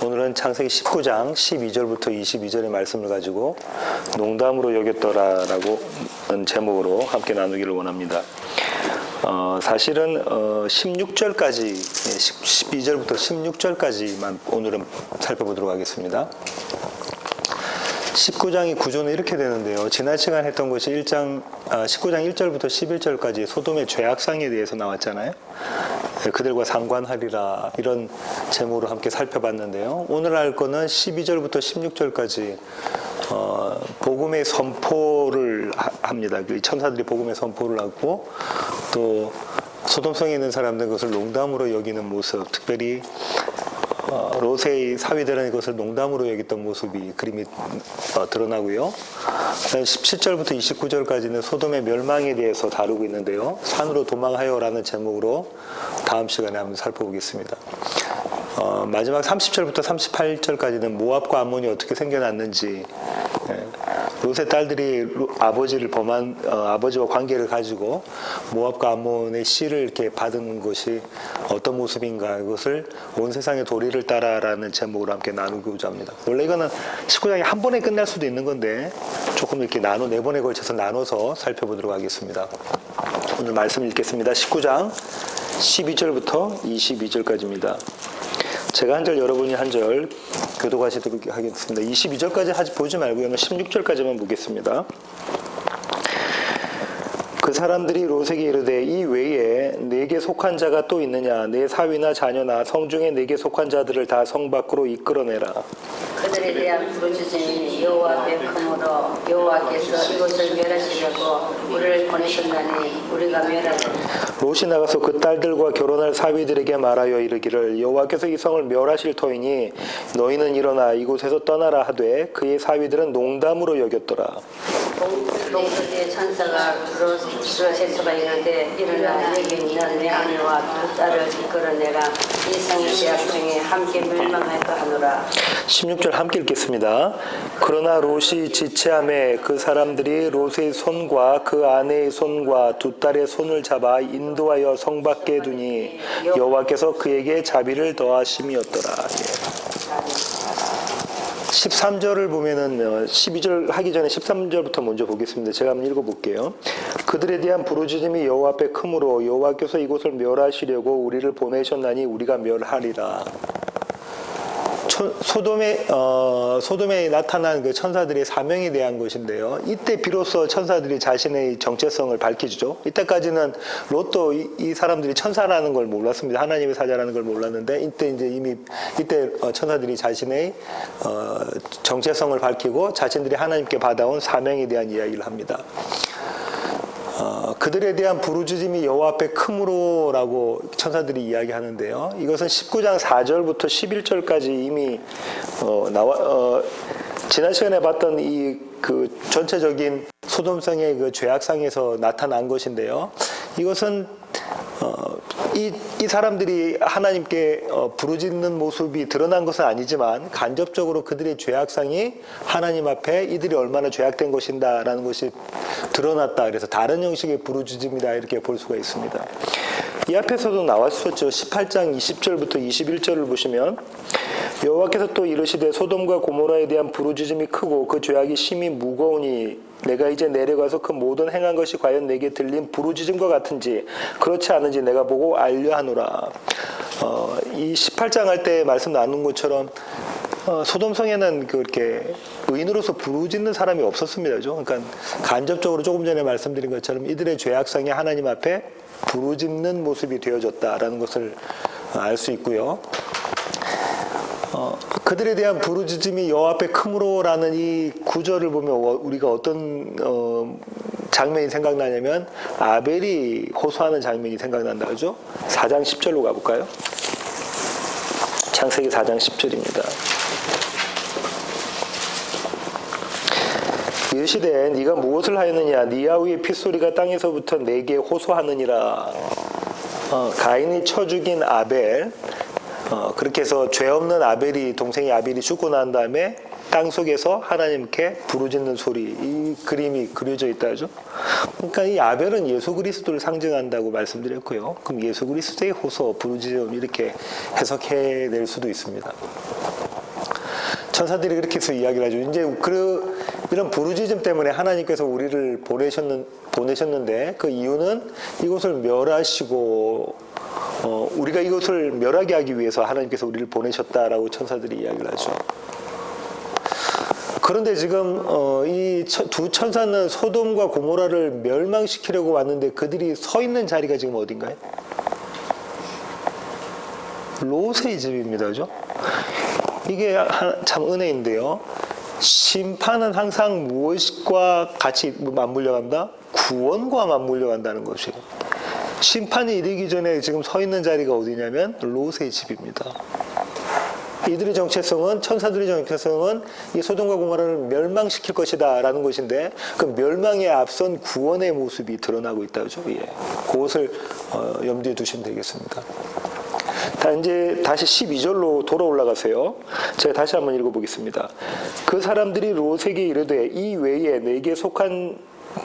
오늘은 창세기 19장 12절부터 22절의 말씀을 가지고 농담으로 여겼더라라고 제목으로 함께 나누기를 원합니다. 사실은 16절까지 12절부터 16절까지만 오늘은 살펴보도록 하겠습니다. 19장의 구조는 이렇게 되는데요. 지난 시간 했던 것이 19장 1절부터 11절까지 소돔의 죄악상에 대해서 나왔잖아요. 그들과 상관하리라 이런 제목으로 함께 살펴봤는데요. 오늘 할 거는 12절부터 16절까지 복음의 선포를 합니다. 천사들이 복음의 선포를 하고 또 소돔성에 있는 사람들 그것을 농담으로 여기는 모습, 특별히 롯의 사위들은 이것을 농담으로 여겼던 모습이 그림이 드러나고요. 17절부터 29절까지는 소돔의 멸망에 대해서 다루고 있는데요. 산으로 도망하여라는 제목으로 다음 시간에 한번 살펴보겠습니다. 마지막 30절부터 38절까지는 모압과 암몬이 어떻게 생겨났는지, 롯의 딸들이 아버지와 관계를 가지고 모압과 암몬의 씨를 이렇게 받은 것이 어떤 모습인가, 이것을 온 세상의 도리를 따라라는 제목으로 함께 나누고자 합니다. 원래 이거는 19장이 한 번에 끝날 수도 있는 건데 조금 이렇게 네 번에 걸쳐서 나눠서 살펴보도록 하겠습니다. 오늘 말씀 읽겠습니다. 19장 12절부터 22절까지입니다. 제가 한 절, 여러분이 한 절 교독하시도록 하겠습니다. 22절까지 보지 말고요. 16절까지만 보겠습니다. 그 사람들이 롯에게 이르되 이 외에 내게 속한 자가 또 있느냐? 내 사위나 자녀나 성중에 내게 속한 자들을 다 성 밖으로 이끌어내라. 그들에 대한 부르짖음이 여호와 앞에 크므로 여호와께서 이곳을 멸하시려고 우리를 보내셨나니 우리가 멸하리라. 롯이 나가서 그 딸들과 결혼할 사위들에게 말하여 이르기를 여호와께서 이 성을 멸하실 터이니 너희는 일어나 이곳에서 떠나라 하되 그의 사위들은 농담으로 여겼더라. 롯의 천사가 롯에서가 이르되 일어나 여기 있는 내 아내와 두 딸을 이끌어내라. 이 성의 죄악 중에 함께 멸망할까 하노라. 16절 함께 읽겠습니다. 그러나 롯이 지체함에 그 사람들이 롯의 손과 그 아내의 손과 두 딸의 손을 잡아 인도하여 성 밖에 두니 여호와께서 그에게 자비를 더하심이었더라. 13절을 보면은 12절 하기 전에 13절부터 먼저 보겠습니다. 제가 한번 읽어볼게요. 그들에 대한 부르짖음이 여호와 앞에 크므로 여호와께서 이곳을 멸하시려고 우리를 보내셨나니 우리가 멸하리라. 소돔에 나타난 그 천사들의 사명에 대한 것인데요. 이때 비로소 천사들이 자신의 정체성을 밝히죠. 이때까지는 롯도 이 사람들이 천사라는 걸 몰랐습니다. 하나님의 사자라는 걸 몰랐는데 이때 천사들이 자신의 정체성을 밝히고 자신들이 하나님께 받아온 사명에 대한 이야기를 합니다. 그들에 대한 부르짖음이 여호와 앞에 크므로라고 천사들이 이야기하는데요. 이것은 19장 4절부터 11절까지 이미 지난 시간에 봤던 그 전체적인 소돔성의 그 죄악상에서 나타난 것인데요. 이것은 이 사람들이 하나님께 부르짖는 모습이 드러난 것은 아니지만 간접적으로 그들의 죄악상이 하나님 앞에 이들이 얼마나 죄악된 것인다라는 것이 드러났다. 그래서 다른 형식의 부르짖음이다 이렇게 볼 수가 있습니다. 이 앞에서도 나왔었죠. 18장 20절부터 21절을 보시면 여호와께서 또 이르시되 소돔과 고모라에 대한 부르짖음이 크고 그 죄악이 심히 무거우니 내가 이제 내려가서 그 모든 행한 것이 과연 내게 들린 부르짖음과 같은지 그렇지 않은지 내가 보고 알려 하노라. 이 18장 할 때 말씀 나눈 것처럼 소돔성에는 그렇게 의인으로서 부르짖는 사람이 없었습니다. 그러니까 간접적으로 조금 전에 말씀드린 것처럼 이들의 죄악성이 하나님 앞에 부르짖는 모습이 되어졌다라는 것을 알 수 있고요. 그들에 대한 부르짖음이 여호와 앞에 크므로라는 이 구절을 보면 우리가 어떤 장면이 생각나냐면 아벨이 호소하는 장면이 생각난다 그죠? 4장 10절로 가볼까요? 창세기 4장 10절입니다. 이르시되 네가 무엇을 하였느냐? 네 아우의 핏소리가 땅에서부터 내게 호소하느니라. 가인이 쳐 죽인 아벨, 그렇게 해서 죄 없는 동생이 아벨이 죽고 난 다음에 땅 속에서 하나님께 부르짖는 소리, 이 그림이 그려져 있다 하죠. 그러니까 이 아벨은 예수 그리스도를 상징한다고 말씀드렸고요. 그럼 예수 그리스도의 호소, 부르짖음 이렇게 해석해낼 수도 있습니다. 천사들이 그렇게 해서 이야기를 하죠. 이제 이런 부르짖음 때문에 하나님께서 우리를 보내셨는데 그 이유는 이곳을 멸하시고 우리가 이것을 멸하게 하기 위해서 하나님께서 우리를 보내셨다라고 천사들이 이야기를 하죠. 그런데 지금 이 두 천사는 소돔과 고모라를 멸망시키려고 왔는데 그들이 서 있는 자리가 지금 어딘가요? 롯의 집입니다. 그죠? 이게 참 은혜인데요. 심판은 항상 무엇과 같이 맞물려 간다? 구원과 맞물려 간다는 것이에요. 심판이 이르기 전에 지금 서 있는 자리가 어디냐면 롯의 집입니다. 이들의 정체성은, 천사들의 정체성은 이 소돔과 고모라를 멸망시킬 것이다 라는 것인데 그 멸망에 앞선 구원의 모습이 드러나고 있다죠. 예. 그것을 염두에 두시면 되겠습니다. 이제 다시 12절로 돌아 올라가세요. 제가 다시 한번 읽어보겠습니다. 그 사람들이 롯에게 이르되 이 외에 내게 속한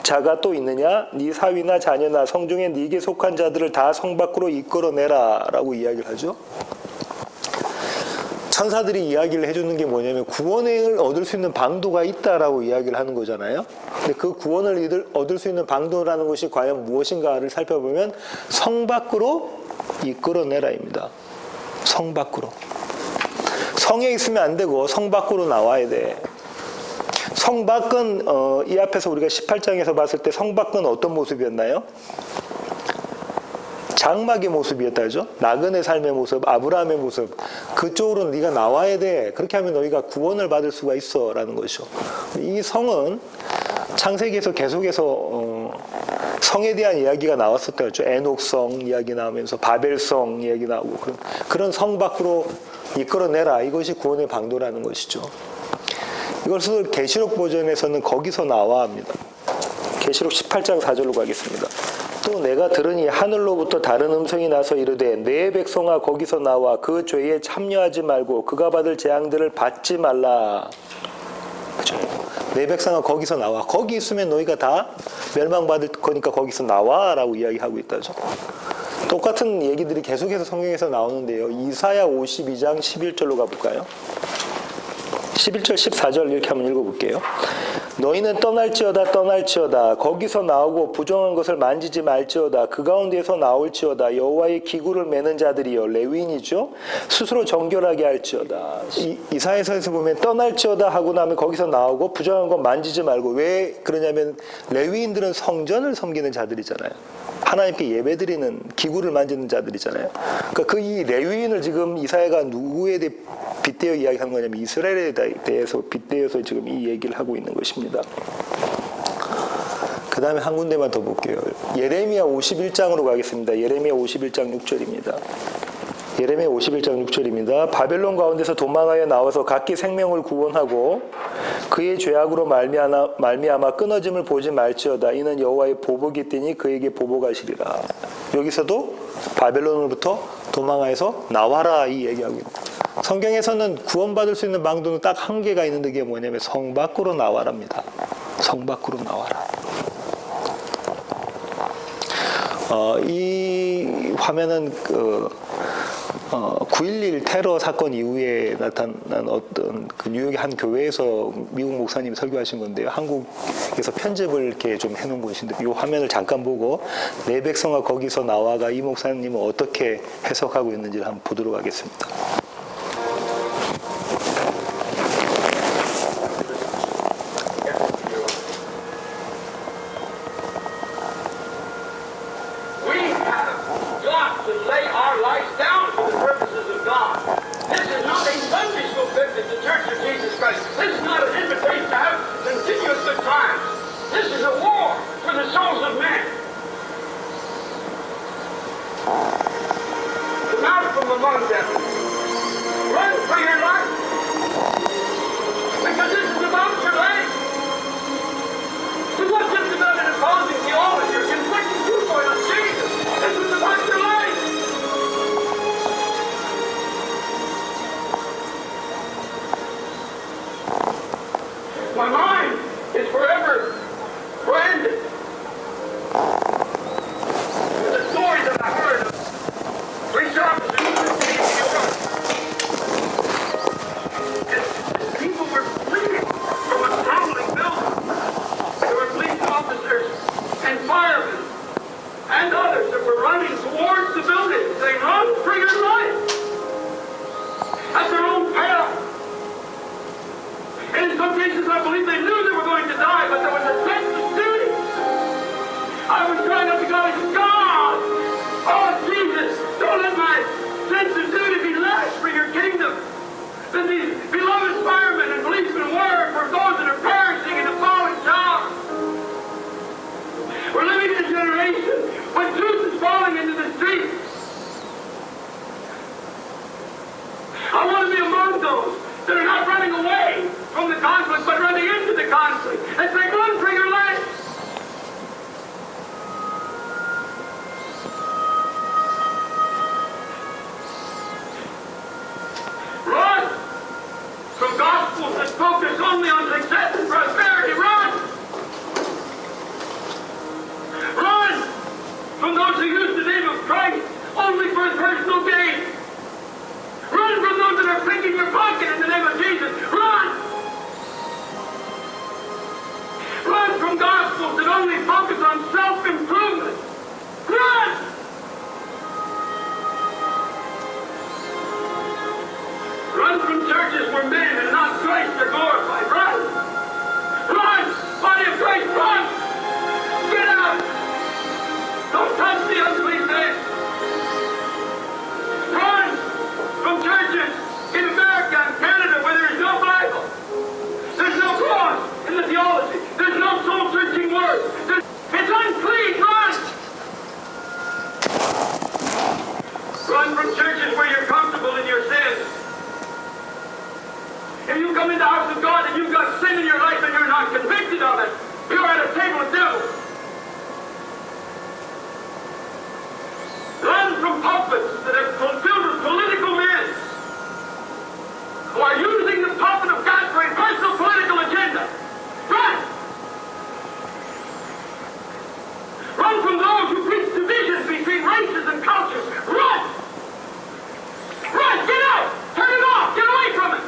자가 또 있느냐? 네 사위나 자녀나 성중에 네게 속한 자들을 다 성 밖으로 이끌어내라 라고 이야기를 하죠. 천사들이 이야기를 해주는 게 뭐냐면 구원을 얻을 수 있는 방도가 있다라고 이야기를 하는 거잖아요. 근데 그 구원을 얻을 수 있는 방도라는 것이 과연 무엇인가를 살펴보면 성 밖으로 이끌어내라입니다. 성 밖으로. 성에 있으면 안 되고 성 밖으로 나와야 돼. 성 밖은 이 앞에서 우리가 18장에서 봤을 때 성 밖은 어떤 모습이었나요? 장막의 모습이었다죠. 나그네 삶의 모습, 아브라함의 모습. 그쪽으로 네가 나와야 돼. 그렇게 하면 너희가 구원을 받을 수가 있어 라는 것이죠. 이 성은 창세기에서 계속해서 성에 대한 이야기가 나왔었다고 했죠. 에녹성 이야기 나오면서 바벨성 이야기 나오고 그런 성 밖으로 이끌어내라. 이것이 구원의 방도라는 것이죠. 이것을 계시록 버전에서는 거기서 나와 합니다. 계시록 18장 4절로 가겠습니다. 또 내가 들으니 하늘로부터 다른 음성이 나서 이르되 내 백성아 거기서 나와 그 죄에 참여하지 말고 그가 받을 재앙들을 받지 말라. 그죠? 내 백성아 거기서 나와. 거기 있으면 너희가 다 멸망받을 거니까 거기서 나와 라고 이야기하고 있다죠. 똑같은 얘기들이 계속해서 성경에서 나오는데요. 이사야 52장 11절로 가볼까요? 11절 14절 이렇게 한번 읽어볼게요. 너희는 떠날지어다 거기서 나오고 부정한 것을 만지지 말지어다 그 가운데에서 나올지어다 여호와의 기구를 매는 자들이여 레위인이죠 스스로 정결하게 할지어다. 이사야서에서 보면 떠날지어다 하고 나면 거기서 나오고 부정한 것 만지지 말고. 왜 그러냐면 레위인들은 성전을 섬기는 자들이잖아요. 하나님께 예배드리는 기구를 만지는 자들이잖아요. 그러니까 이 레위인을 지금 이사야가 누구에 대해 빗대어 이야기하는 거냐면 이스라엘에 대해서 빗대어서 지금 이 얘기를 하고 있는 것입니다. 그 다음에 한 군데만 더 볼게요. 예레미야 51장으로 가겠습니다. 예레미야 51장 6절입니다. 예레미야 51장 6절입니다. 바벨론 가운데서 도망하여 나와서 각기 생명을 구원하고 그의 죄악으로 말미암아 끊어짐을 보지 말지어다. 이는 여호와의 보복이 있더니 그에게 보복하시리라. 여기서도 바벨론으로부터 도망하여서 나와라 이 얘기하고 있는 거예요. 성경에서는 구원받을 수 있는 방도는 딱 한 개가 있는데 그게 뭐냐면 성 밖으로 나와랍니다. 성 밖으로 나와라. 이 화면은 9.11 테러 사건 이후에 나타난 어떤 그 뉴욕의 한 교회에서 미국 목사님이 설교하신 건데요. 한국에서 편집을 이렇게 좀 해놓은 것인데 이 화면을 잠깐 보고 내 백성아 거기서 나와가 이 목사님은 어떻게 해석하고 있는지를 한번 보도록 하겠습니다. I want to be among those that are not running away from the conflict, but running into the conflict and say, run for your life. Run from gospels that focus only on success and prosperity. Run! Run from those who use the name of Christ only for personal gain. Run from those that are picking your pocket in the name of Jesus. Run! Run from gospels that only focus on self-improvement. Run! Run from churches where men and not Christ are glorified. Run! Run! Body of Christ, run! Get out! Don't touch the unclean thing! Run from churches in America and Canada where there is no Bible. There's no cross in the theology. There's no soul-searching word. It's unclean. Run! Run from churches where you're comfortable in your sins. If you come in the house of God and you've got sin in your life and you're not convicted of it, you're at a table of devils. Run from pulpits that are filled with political men who are using the pulpit of God for a personal political agenda. Run! Run from those who preach divisions between races and cultures. Run! Run! Get out! Turn it off! Get away from it!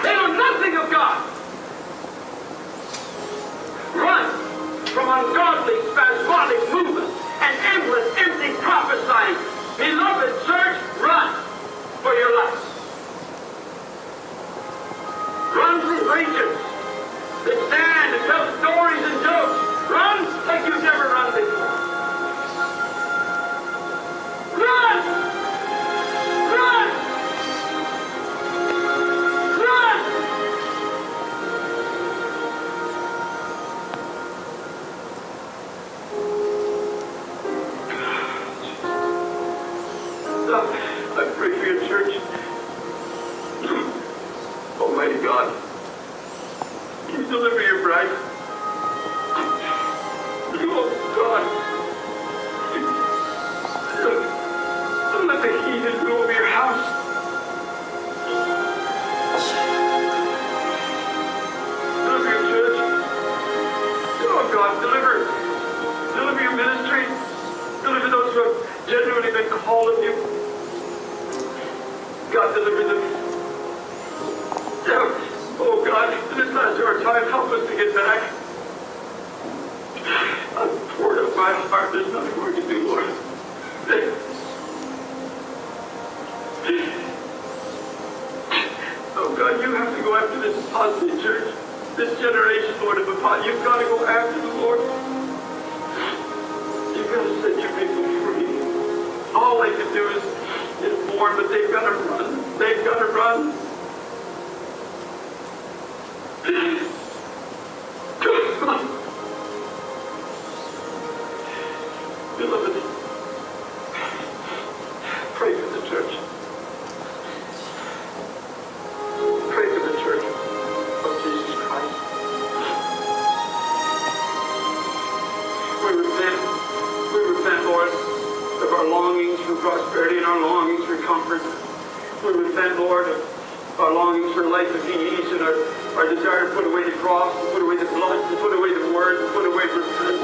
They know nothing of God. Run from ungodly, spasmodic movements and endless, empty prophesying. Beloved church, run for your life. Run from preachers that stand and tell stories and jokes. Run like you've never run before. Run! Run! Run! I pray for your church. Almighty God, you deliver your bride. Oh God, don't let the heathen go over your house. Deliver your church. Oh God, deliver your ministry. Deliver those who have genuinely been called of you. God, deliver them. Oh God, in this last short time, help us to get back. I've poured out my heart. There's nothing more to do, Lord. Oh God, you have to go after this apostate church, this generation, Lord, of apostate. You've got to go after the Lord. You've got to set your people free. All they can do is born, but they've got to run. They've got to run. Beloved, pray for the church. Pray for the church of Jesus Christ. We repent, Lord, of our longings for prosperity and our longings for comfort. We repent, Lord, of our longings for life of ease and our desire to put away the cross, to put away the blood, to put away the word, to put away repentance.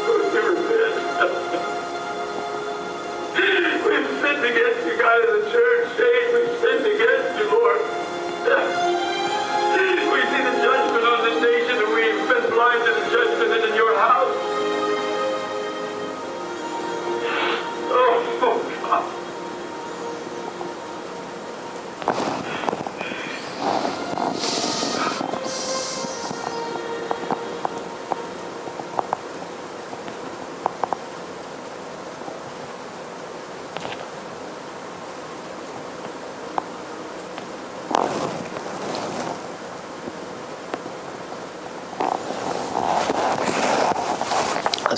We repent. We've sinned against you, God, in the church. Shame, we've sinned against you, Lord. We see the judgment on this nation, and we've been blind to the judgment in your house. Oh, God.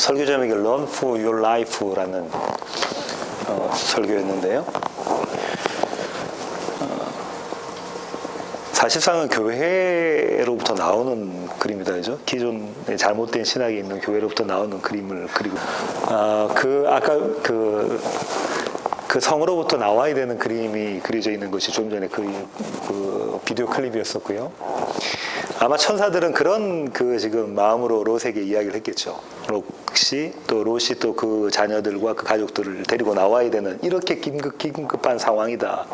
설교 제목이 Run for Your Life라는 설교였는데요. 사실상은 교회로부터 나오는 그림이다, 그죠? 기존의 잘못된 신학이 있는 교회로부터 나오는 그림을 그리고, 아까 그 성으로부터 나와야 되는 그림이 그려져 있는 것이 좀 전에 그 비디오 클립이었었고요. 아마 천사들은 그런 지금 마음으로 롯에게 이야기를 했겠죠. 롯이 또 그 자녀들과 그 가족들을 데리고 나와야 되는 이렇게 긴급한 상황이다.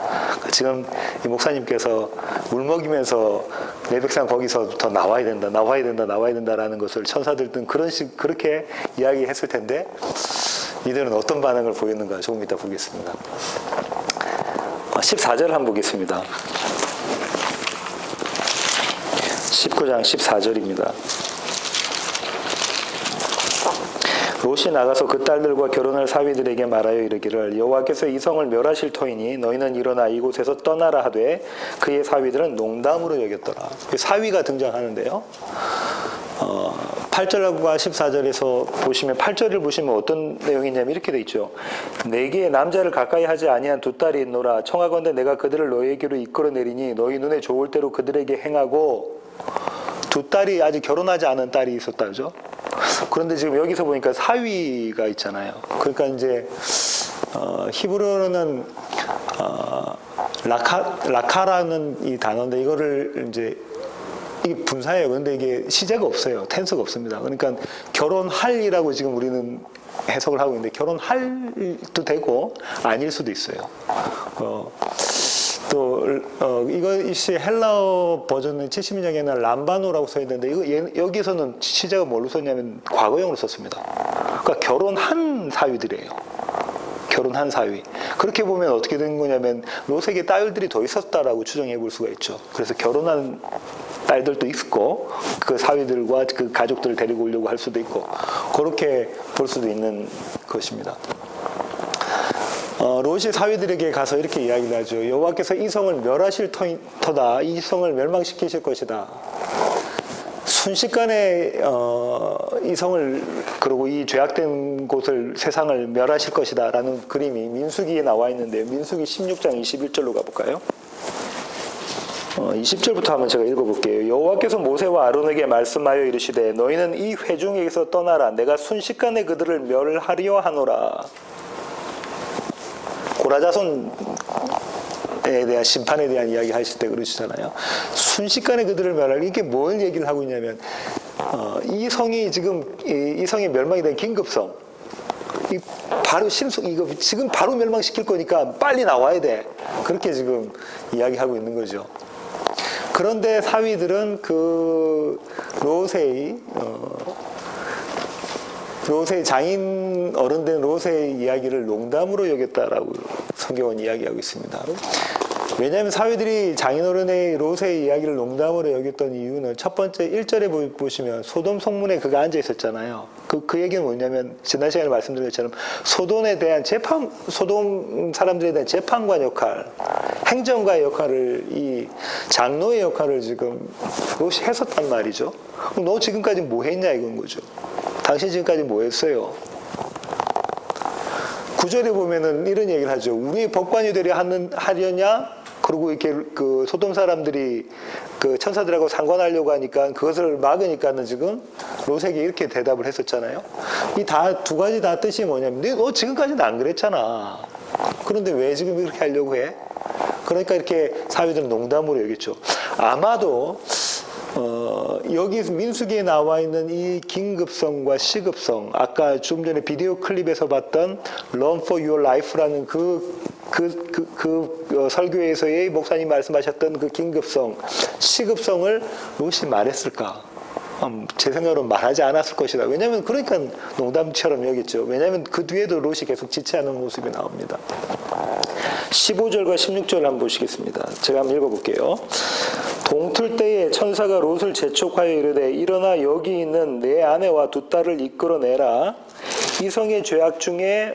지금 이 목사님께서 울먹이면서 내 백성 거기서부터 나와야 된다라는 것을 천사들은 그렇게 이야기했을 텐데 이들은 어떤 반응을 보였는가 조금 이따 보겠습니다. 14절 한번 보겠습니다. 19장 14절입니다. 롯이 나가서 그 딸들과 결혼할 사위들에게 말하여 이르기를 여호와께서 이 성을 멸하실 터이니 너희는 일어나 이곳에서 떠나라 하되 그의 사위들은 농담으로 여겼더라. 사위가 등장하는데요. 8절과 14절에서 보시면 8절을 보시면 어떤 내용이냐면 이렇게 돼 있죠. 내게 남자를 가까이 하지 아니한 두 딸이 있노라. 청하건대 내가 그들을 너희에게로 이끌어내리니 너희 눈에 좋을 대로 그들에게 행하고 두 딸이 아직 결혼하지 않은 딸이 있었다 그죠? 그런데 지금 여기서 보니까 사위가 있잖아요. 그러니까 이제 히브리어로는 라카라는 이 단어인데 이거를 이제 이게 분사예요. 그런데 이게 시제가 없어요. 텐스가 없습니다. 그러니까 결혼할이라고 지금 우리는 해석을 하고 있는데 결혼할도 되고 아닐 수도 있어요. 이것이 헬라어 버전은 70년경에는 람바노라고 써 있는데 여기서는 시제가 뭘로 썼냐면 과거형으로 썼습니다. 그러니까 결혼한 사위들이에요. 결혼한 사위. 그렇게 보면 어떻게 된 거냐면 롯에게 딸들이 더 있었다라고 추정해 볼 수가 있죠. 그래서 결혼한 딸들도 있고 그 사위들과 그 가족들을 데리고 오려고 할 수도 있고 그렇게 볼 수도 있는 것입니다. 롯이 사위들에게 가서 이렇게 이야기를 하죠. 여호와께서 이 성을 멸하실 터다. 이 성을 멸망시키실 것이다. 순식간에 이 성을 그리고 이 죄악된 곳을 세상을 멸하실 것이다 라는 그림이 민수기에 나와 있는데요. 민수기 16장 21절로 가볼까요? 20절부터 한번 제가 읽어볼게요. 여호와께서 모세와 아론에게 말씀하여 이르시되 너희는 이 회중에게서 떠나라. 내가 순식간에 그들을 멸하려 하노라. 고라자손에 대한 심판에 대한 이야기 하실 때 그러시잖아요. 순식간에 그들을 멸하려. 이게 뭘 얘기를 하고 있냐면 이 성이 지금 이 성이 멸망이 된 긴급성. 이거 지금 바로 멸망시킬 거니까 빨리 나와야 돼. 그렇게 지금 이야기하고 있는 거죠. 그런데 사위들은 그 롯의 장인 어른된 롯의 이야기를 농담으로 여겼다라고 성경은 이야기하고 있습니다. 왜냐하면 사위들이 장인어른의 롯의 이야기를 농담으로 여겼던 이유는 첫 번째 1절에 보시면 소돔 성문에 그가 앉아 있었잖아요. 그 얘기는 뭐냐면 지난 시간에 말씀드린 것처럼 소돔 사람들에 대한 재판관 역할, 행정가의 역할을 이 장로의 역할을 지금 롯이 했었단 말이죠. 그럼 너 지금까지 뭐 했냐 이건 거죠. 당신 지금까지 뭐 했어요? 9절에 보면은 이런 얘기를 하죠. 우리의 법관이 되려 하려냐? 그리고 이렇게 그 소돔 사람들이 그 천사들하고 상관하려고 하니까 그것을 막으니까는 지금 롯에게 이렇게 대답을 했었잖아요. 이 두 가지 다 뜻이 뭐냐면 너 지금까지는 안 그랬잖아. 그런데 왜 지금 이렇게 하려고 해? 그러니까 이렇게 사위들은 농담으로 여겼죠. 아마도 여기 민수기에 나와 있는 이 긴급성과 시급성, 아까 좀 전에 비디오 클립에서 봤던 Run for Your Life라는 설교에서의 목사님 말씀하셨던 그 긴급성, 시급성을 롯이 말했을까? 제 생각으로는 말하지 않았을 것이다. 왜냐하면 그러니까 농담처럼 여겼죠. 왜냐하면 그 뒤에도 롯이 계속 지체하는 모습이 나옵니다. 15절과 16절 한번 보시겠습니다. 제가 한번 읽어볼게요. 동틀 때에 천사가 롯을 재촉하여 이르되 일어나 여기 있는 내 아내와 두 딸을 이끌어내라. 이 성이 죄악 중에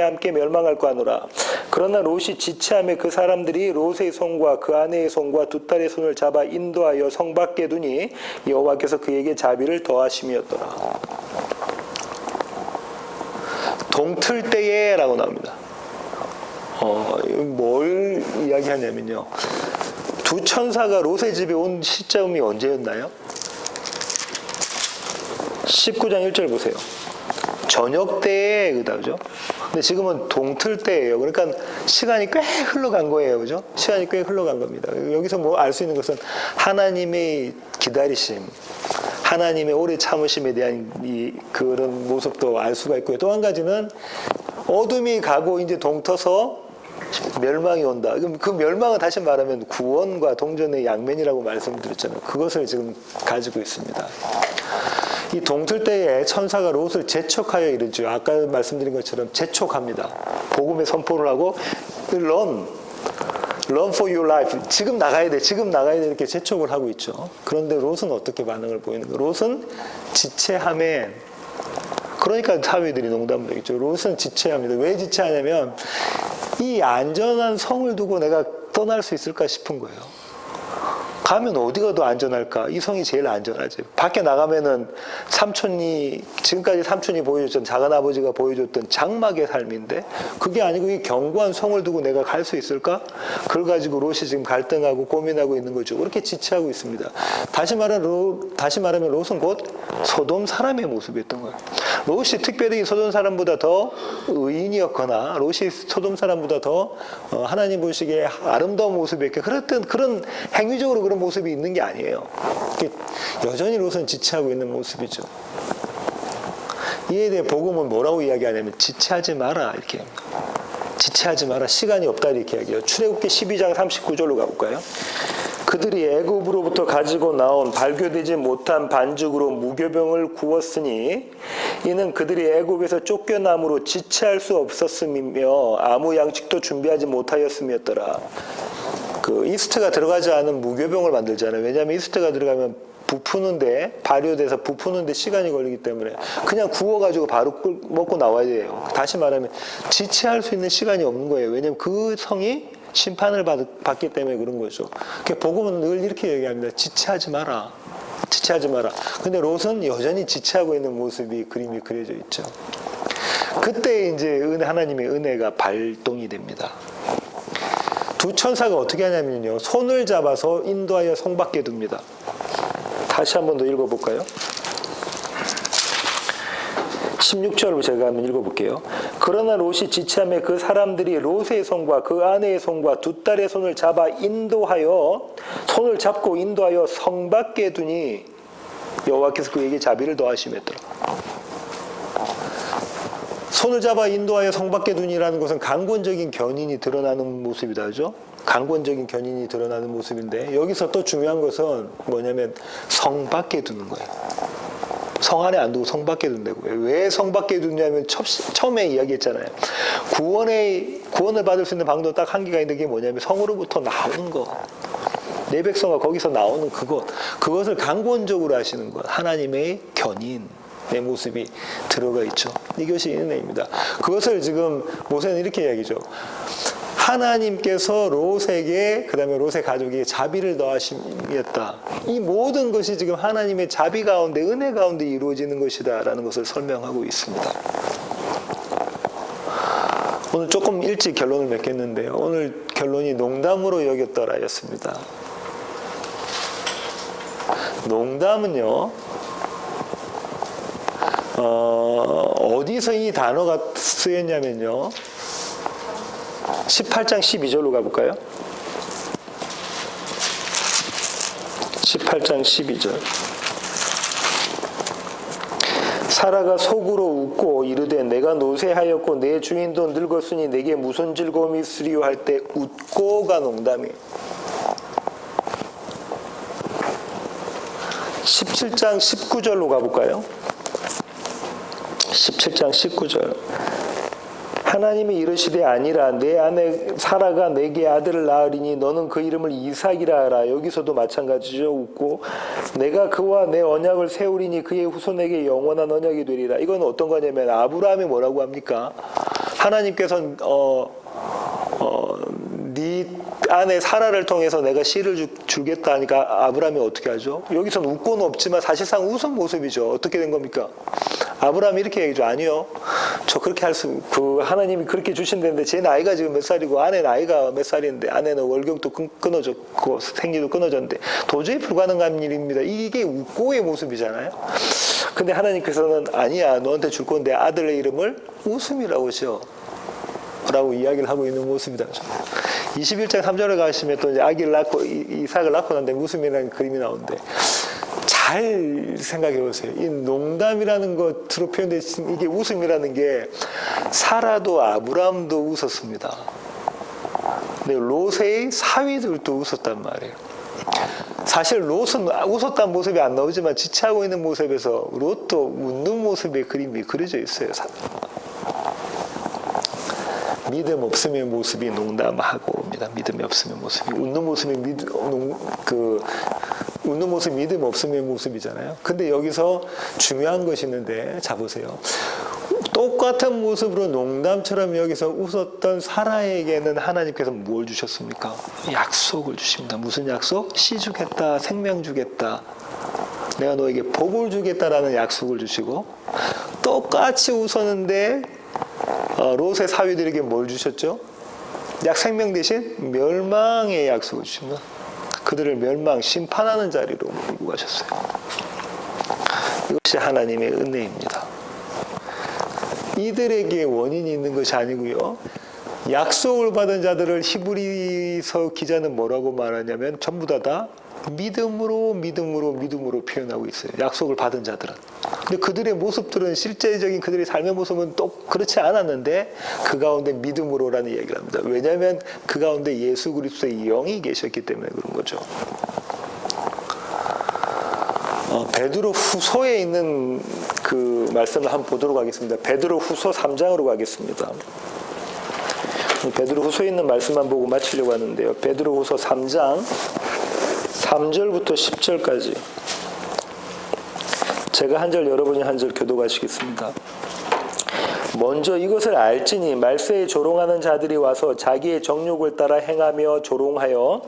함께 멸망할까 하노라. 그러나 롯이 지체하며 그 사람들이 롯의 손과 그 아내의 손과 두 딸의 손을 잡아 인도하여 성 밖에 두니 여호와께서 그에게 자비를 더하심이었더라. 동틀 때에 라고 나옵니다. 뭘 이야기하냐면요. 두 천사가 롯의 집에 온 시점이 언제였나요? 19장 1절 보세요. 저녁 때에 그다죠. 근데 지금은 동틀 때예요. 그러니까 시간이 꽤 흘러간 거예요. 그죠? 시간이 꽤 흘러간 겁니다. 여기서 뭐 알 수 있는 것은 하나님의 기다리심, 하나님의 오래 참으심에 대한 그런 모습도 알 수가 있고요. 또 한 가지는 어둠이 가고 이제 동터서 멸망이 온다. 그럼 그 멸망은 다시 말하면 구원과 동전의 양면이라고 말씀드렸잖아요. 그것을 지금 가지고 있습니다. 이 동틀 때에 천사가 롯을 재촉하여 이르죠. 아까 말씀드린 것처럼 재촉합니다. 복음의 선포를 하고 run for your life. 지금 나가야 돼. 지금 나가야 돼. 이렇게 재촉을 하고 있죠. 그런데 롯은 어떻게 반응을 보이는 거예요? 롯은 지체함에, 그러니까 사위들이 농담을 하겠죠. 롯은 지체합니다. 왜 지체하냐면 이 안전한 성을 두고 내가 떠날 수 있을까 싶은 거예요. 가면 어디가 더 안전할까? 이 성이 제일 안전하지. 밖에 나가면은 지금까지 삼촌이 보여줬던, 작은아버지가 보여줬던 장막의 삶인데, 그게 아니고 이 견고한 성을 두고 내가 갈 수 있을까? 그걸 가지고 롯이 지금 갈등하고 고민하고 있는 거죠. 그렇게 지체하고 있습니다. 다시 말하면 롯은 곧 소돔 사람의 모습이었던 거예요. 롯이 특별히 소돔 사람보다 더 의인이었거나, 롯이 소돔 사람보다 더 하나님 보시기에 아름다운 모습이었고, 그런 행위적으로 그런 모습이 있는 게 아니에요. 여전히 롯은 지체하고 있는 모습이죠. 이에 대해 복음은 뭐라고 이야기하냐면 지체하지 마라 이렇게 합니다. 지체하지 마라. 시간이 없다 이렇게 이야기해요. 출애굽기 12장 39절로 가볼까요? 그들이 애굽으로부터 가지고 나온 발교되지 못한 반죽으로 무교병을 구웠으니 이는 그들이 애굽에서 쫓겨남으로 지체할 수 없었음이며 아무 양식도 준비하지 못하였음이었더라. 그 이스트가 들어가지 않은 무교병을 만들잖아요. 왜냐하면 이스트가 들어가면 부푸는데, 발효돼서 부푸는데 시간이 걸리기 때문에 그냥 구워가지고 바로 먹고 나와야 돼요. 다시 말하면 지체할 수 있는 시간이 없는 거예요. 왜냐하면 그 성이 심판을 받기 때문에 그런 거죠. 복음은 늘 이렇게 얘기합니다. 지체하지 마라. 지체하지 마라. 근데 롯은 여전히 지체하고 있는 모습이 그림이 그려져 있죠. 그때 이제 하나님의 은혜가 발동이 됩니다. 두 천사가 어떻게 하냐면요. 손을 잡아서 인도하여 성 밖에 둡니다. 다시 한 번 더 읽어볼까요? 16절을 제가 한번 읽어볼게요. 그러나 롯이 지체함에 그 사람들이 롯의 손과 그 아내의 손과 두 딸의 손을 잡고 인도하여 성 밖에 두니 여호와께서 그에게 자비를 더하심했더라. 손을 잡아 인도하여 성 밖에 두니라는 것은 강권적인 견인이 드러나는 모습이다. 그죠? 강권적인 견인이 드러나는 모습인데 여기서 또 중요한 것은 뭐냐면 성 밖에 두는 거예요. 성 안에 안 두고 성 밖에 둔다고요. 왜 성 밖에 두냐면 처음에 이야기했잖아요. 구원을 받을 수 있는 방도 딱 한계가 있는 게 뭐냐면 성으로부터 나오는 거. 내 백성과 거기서 나오는 그것을 강권적으로 하시는 것. 하나님의 견인. 내 모습이 들어가 있죠. 이것이 은혜입니다. 그것을 지금 모세는 이렇게 이야기죠. 하나님께서 롯에게, 그 다음에 롯의 가족에게 자비를 더하시겠다. 이 모든 것이 지금 하나님의 자비 가운데, 은혜 가운데 이루어지는 것이다 라는 것을 설명하고 있습니다. 오늘 조금 일찍 결론을 맺겠는데요. 오늘 결론이 농담으로 여겼더라 였습니다. 농담은요, 어디서 이 단어가 쓰였냐면요. 18장 12절로 가볼까요? 18장 12절. 사라가 속으로 웃고 이르되 내가 노쇠하였고 내 주인도 늙었으니 내게 무슨 즐거움이 있으리요 할 때 웃고가 농담이에요. 17장 19절로 가볼까요? 17장 19절. 하나님이 이르시되 아니라 내 아내 사라가 내게 아들을 낳으리니 너는 그 이름을 이삭이라 하라. 여기서도 마찬가지죠. 웃고 내가 그와 내 언약을 세우리니 그의 후손에게 영원한 언약이 되리라. 이건 어떤 거냐면 아브라함이 뭐라고 합니까? 하나님께서 네 아내 사라를 통해서 내가 씨를 주겠다 하니까 아브라함이 어떻게 하죠? 여기서는 웃고는 없지만 사실상 웃은 모습이죠. 어떻게 된 겁니까? 아브라함이 이렇게 얘기죠. 아니요. 저 그렇게 하나님이 그렇게 주신다는데 제 나이가 지금 몇 살이고 아내 나이가 몇 살인데 아내는 월경도 끊어졌고 생리도 끊어졌는데 도저히 불가능한 일입니다. 이게 웃고의 모습이잖아요. 근데 하나님께서는 아니야. 너한테 줄 건데 아들의 이름을 웃음이라고 지어. 라고 이야기를 하고 있는 모습이다. 21장 3절에 가시면 또 이제 아기를 낳고 이삭을 낳고 난 다음에 웃음이라는 그림이 나오는데 잘 생각해 보세요. 이 농담이라는 것으로 표현된 이게 웃음이라는 게 사라도 아브라함도 웃었습니다. 근데 롯의 사위들도 웃었단 말이에요. 사실 롯은 웃었다는 모습이 안 나오지만 지체하고 있는 모습에서 롯도 웃는 모습의 그림이 그려져 있어요. 믿음 없음의 모습이 농담하고 옵니다. 믿음이 없음의 모습이 웃는 모습이 웃는 모습이 믿음 없음의 모습이잖아요. 근데 여기서 중요한 것이 있는데 자 보세요. 똑같은 모습으로 농담처럼 여기서 웃었던 사라에게는 하나님께서 뭘 주셨습니까? 약속을 주십니다. 무슨 약속? 씨 주겠다, 생명 주겠다. 내가 너에게 복을 주겠다라는 약속을 주시고 똑같이 웃었는데 롯의 사위들에게 뭘 주셨죠? 약 생명 대신 멸망의 약속을 주십니다. 그들을 심판하는 자리로 몰고 가셨어요. 이것이 하나님의 은혜입니다. 이들에게 원인이 있는 것이 아니고요. 약속을 받은 자들을 히브리서 기자는 뭐라고 말하냐면 전부 다 믿음으로 표현하고 있어요. 약속을 받은 자들은. 근데 그들의 모습들은 실제적인 그들의 삶의 모습은 또 그렇지 않았는데 그 가운데 믿음으로라는 얘기를 합니다. 왜냐하면 그 가운데 예수 그리스도의 영이 계셨기 때문에 그런 거죠. 베드로 후서에 있는 그 말씀을 한번 보도록 하겠습니다. 베드로 후서 3장으로 가겠습니다. 베드로 후서에 있는 말씀만 보고 마치려고 하는데요. 베드로 후서 3장 3절부터 10절까지 제가 한 절 여러분이 한 절 교독하시겠습니다. 먼저 이것을 알지니 말세에 조롱하는 자들이 와서 자기의 정욕을 따라 행하며 조롱하여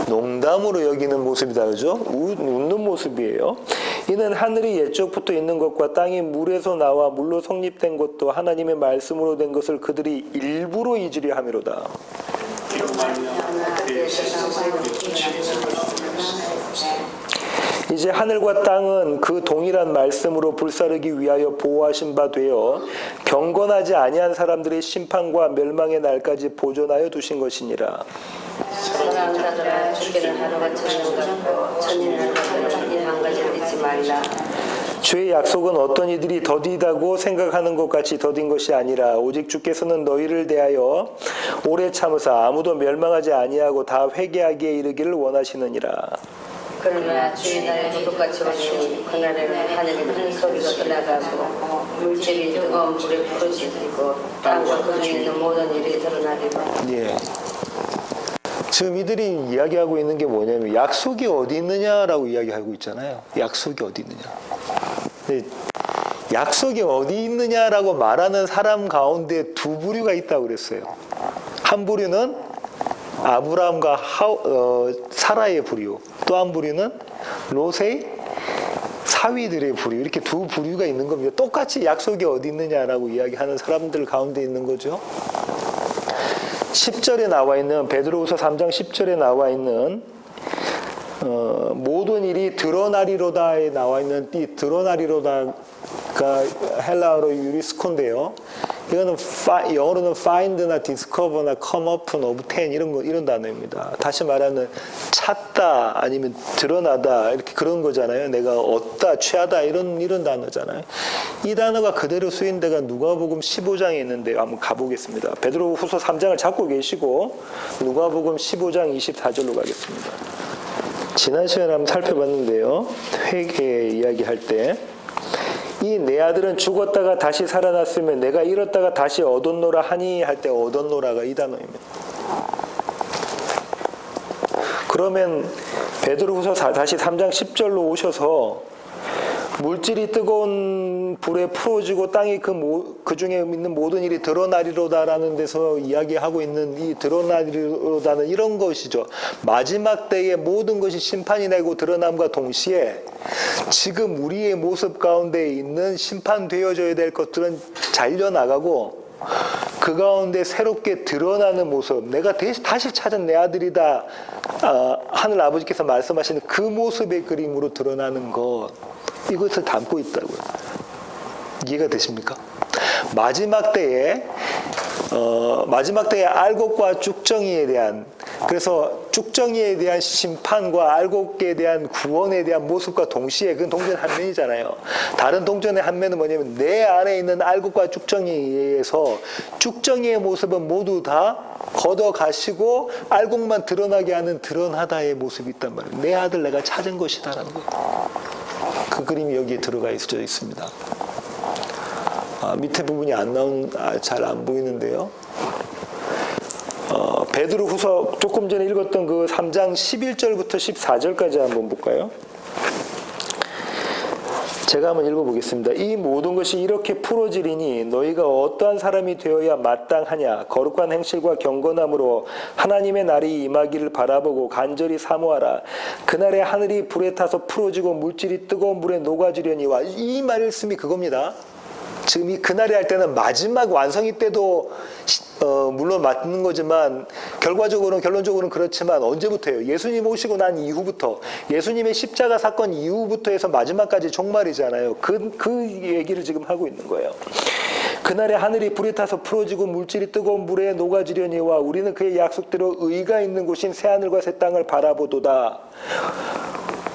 농담으로 여기는 모습이다. 그죠? 웃는 모습이에요. 이는 하늘이 옛적부터 있는 것과 땅이 물에서 나와 물로 성립된 것도 하나님의 말씀으로 된 것을 그들이 일부러 잊으려 함이로다. 이제 하늘과 땅은 그 동일한 말씀으로 불사르기 위하여 보호하신 바 되어 경건하지 아니한 사람들의 심판과 멸망의 날까지 보존하여 두신 것이니라. 사랑하는 자들아 주께는 하루가 천년 같고 천년 하루가 일한 가지 잊지 말라. 주의 약속은 어떤 이들이 더디다고 생각하는 것 같이 더딘 것이 아니라 오직 주께서는 너희를 대하여 오래 참으사 아무도 멸망하지 아니하고 다 회개하기에 이르기를 원하시느니라. 그러나 주의 날이 똑같이 오니 그날에는 하늘에 큰 소리가 떠나가고 물질이 뜨거운 불에 부러지고 땅과 그 중에 있는 모든 일이 드러나리라. 예. 지금 이들이 이야기하고 있는 게 뭐냐면 약속이 어디 있느냐라고 이야기하고 있잖아요. 약속이 어디 있느냐. 근데 약속이 어디 있느냐라고 말하는 사람 가운데 두 부류가 있다고 그랬어요. 한 부류는 아브라함과 사라의 부류, 또 한 부류는 롯의 사위들의 부류, 이렇게 두 부류가 있는 겁니다. 똑같이 약속이 어디 있느냐라고 이야기하는 사람들 가운데 있는 거죠. 10절에 나와 있는 베드로후서 3장 10절에 나와 있는 모든 일이 드러나리로다에 나와 있는 이 드러나리로다가 헬라어로 유리스콘데요. 이거는 영어로는 find나 discover나 come up나 obtain 이런 단어입니다. 다시 말하면 찾다 아니면 드러나다 이렇게 그런 거잖아요. 내가 얻다 취하다 이런 단어잖아요. 이 단어가 그대로 쓰인 데가 누가복음 15장에 있는데요. 한번 가보겠습니다. 베드로후서 3장을 잡고 계시고 누가복음 15장 24절로 가겠습니다. 지난 시간에 한번 살펴봤는데요. 회개 이야기할 때 이 내 아들은 죽었다가 다시 살아났으면 내가 잃었다가 다시 얻었노라 하니 할 때 얻었노라가 이 단어입니다. 그러면 베드로후서 다시 3장 10절로 오셔서 물질이 뜨거운 불에 풀어지고 땅이 그 중에 있는 모든 일이 드러나리로다라는 데서 이야기하고 있는 이 드러나리로다는 이런 것이죠. 마지막 때에 모든 것이 심판이 되고 드러남과 동시에 지금 우리의 모습 가운데 있는 심판되어져야 될 것들은 잘려나가고 그 가운데 새롭게 드러나는 모습, 내가 다시 찾은 내 아들이다, 하늘 아버지께서 말씀하시는 그 모습의 그림으로 드러나는 것, 이것을 담고 있다고요. 이해가 되십니까? 마지막 때에 알곡과 쭉정이에 대한, 그래서 쭉정이에 대한 심판과 알곡에 대한 구원에 대한 모습과 동시에, 그건 동전 한 면이잖아요. 다른 동전의 한 면은 뭐냐면 내 안에 있는 알곡과 쭉정이에 의해서 쭉정이의 모습은 모두 다 걷어가시고 알곡만 드러나게 하는 드러나다의 모습이 있단 말이에요. 내 아들 내가 찾은 것이다라는 거예요. 그 그림이 여기에 들어가 있습니다. 밑에 부분이 잘 안 보이는데요. 베드로후서 조금 전에 읽었던 그 3장 11절부터 14절까지 한번 볼까요? 제가 한번 읽어보겠습니다. 이 모든 것이 이렇게 풀어지리니 너희가 어떠한 사람이 되어야 마땅하냐. 거룩한 행실과 경건함으로 하나님의 날이 임하기를 바라보고 간절히 사모하라. 그날에 하늘이 불에 타서 풀어지고 물질이 뜨거운 물에 녹아지려니와. 이 말씀이 그겁니다. 지금 이 그날에 할 때는 마지막 완성이 때도 물론 맞는 거지만 결론적으로는 그렇지만 언제부터예요? 예수님 오시고 난 이후부터, 예수님의 십자가 사건 이후부터 해서 마지막까지 종말이잖아요. 그 얘기를 지금 하고 있는 거예요. 그날에 하늘이 불에 타서 풀어지고 물질이 뜨거운 물에 녹아지려니와 우리는 그의 약속대로 의가 있는 곳인 새하늘과 새 땅을 바라보도다.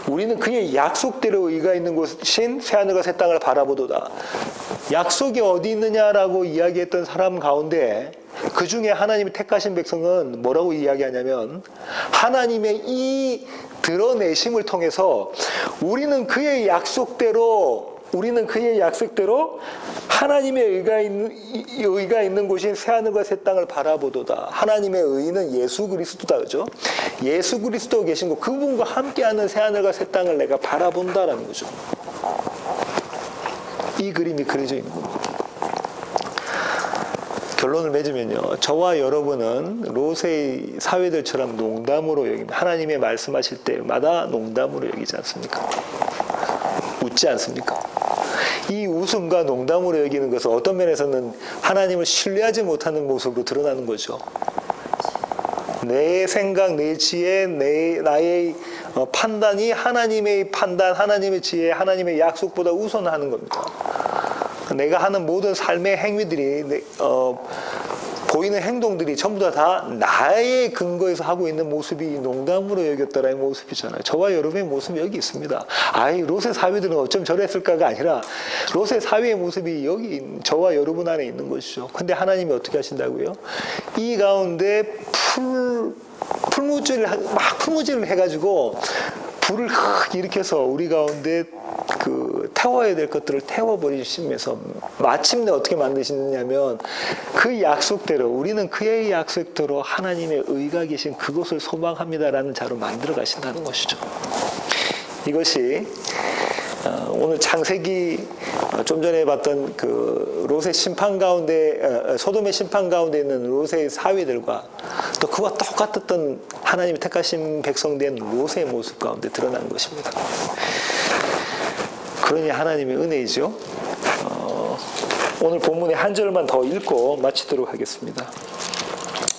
우리는 그의 약속대로 의가 있는 곳인 새하늘과 새 땅을 바라보도다. 약속이 어디 있느냐라고 이야기했던 사람 가운데 그 중에 하나님이 택하신 백성은 뭐라고 이야기하냐면 하나님의 이 드러내심을 통해서 우리는 그의 약속대로 하나님의 의가 있는 곳인 새하늘과 새 땅을 바라보도다. 하나님의 의는 예수 그리스도다. 그죠? 예수 그리스도 계신 곳, 그분과 함께하는 새하늘과 새 땅을 내가 바라본다라는 거죠. 이 그림이 그려져 있는 겁니다. 결론을 맺으면요, 저와 여러분은 롯의 사회들처럼 농담으로 여깁니다. 하나님의 말씀하실 때마다 농담으로 여기지 않습니까? 웃지 않습니까? 이 웃음과 농담으로 여기는 것은 어떤 면에서는 하나님을 신뢰하지 못하는 모습으로 드러나는 거죠. 내 생각, 내 지혜, 나의 판단이 하나님의 판단, 하나님의 지혜, 하나님의 약속보다 우선하는 겁니다. 내가 하는 모든 삶의 행위들이, 보이는 행동들이 전부 다 나의 근거에서 하고 있는 모습이 농담으로 여겼다라는 모습이잖아요. 저와 여러분의 모습이 여기 있습니다. 롯의 사위들은 어쩜 저랬을까가 아니라 롯의 사위의 모습이 여기 저와 여러분 안에 있는 것이죠. 근데 하나님이 어떻게 하신다고요? 이 가운데 풀무질을 해가지고 불을 일으켜서 우리 가운데 태워야 될 것들을 태워버리시면서 마침내 어떻게 만드시느냐면 그 약속대로, 우리는 그의 약속대로 하나님의 의가 계신 그곳을 소망합니다라는 자로 만들어 가신다는 것이죠. 이것이 오늘 창세기 좀 전에 봤던 그 롯의 심판 가운데, 소돔의 심판 가운데 있는 롯의 사위들과 또 그와 똑같았던 하나님이 택하신 백성된 롯의 모습 가운데 드러난 것입니다. 그러니 하나님의 은혜이죠. 오늘 본문의 한 절만 더 읽고 마치도록 하겠습니다.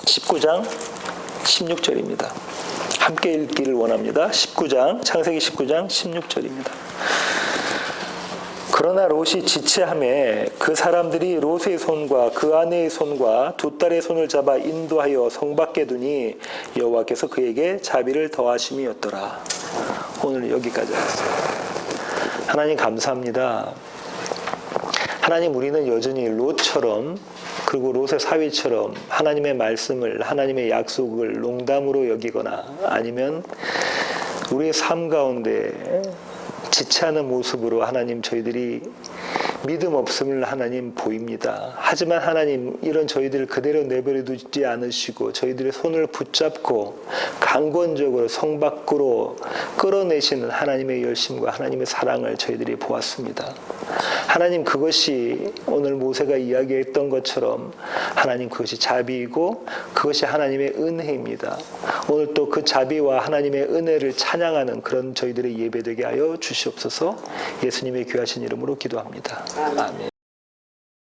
19장 16절입니다. 함께 읽기를 원합니다. 창세기 19장 16절입니다. 그러나 롯이 지체하매 그 사람들이 롯의 손과 그 아내의 손과 두 딸의 손을 잡아 인도하여 성 밖에 두니 여호와께서 그에게 자비를 더하심이었더라. 오늘 여기까지 하겠습니다. 하나님 감사합니다. 하나님, 우리는 여전히 롯처럼, 그리고 롯의 사위처럼 하나님의 말씀을, 하나님의 약속을 농담으로 여기거나 아니면 우리의 삶 가운데 지체하는 모습으로 하나님 저희들이 믿음 없음을 하나님 보입니다. 하지만 하나님 이런 저희들을 그대로 내버려 두지 않으시고 저희들의 손을 붙잡고 강권적으로 성 밖으로 끌어내시는 하나님의 열심과 하나님의 사랑을 저희들이 보았습니다. 하나님 그것이 오늘 모세가 이야기했던 것처럼 하나님 그것이 자비이고 그것이 하나님의 은혜입니다. 오늘 또 그 자비와 하나님의 은혜를 찬양하는 그런 저희들의 예배되게 하여 주시옵소서. 예수님의 귀하신 이름으로 기도합니다. 아멘.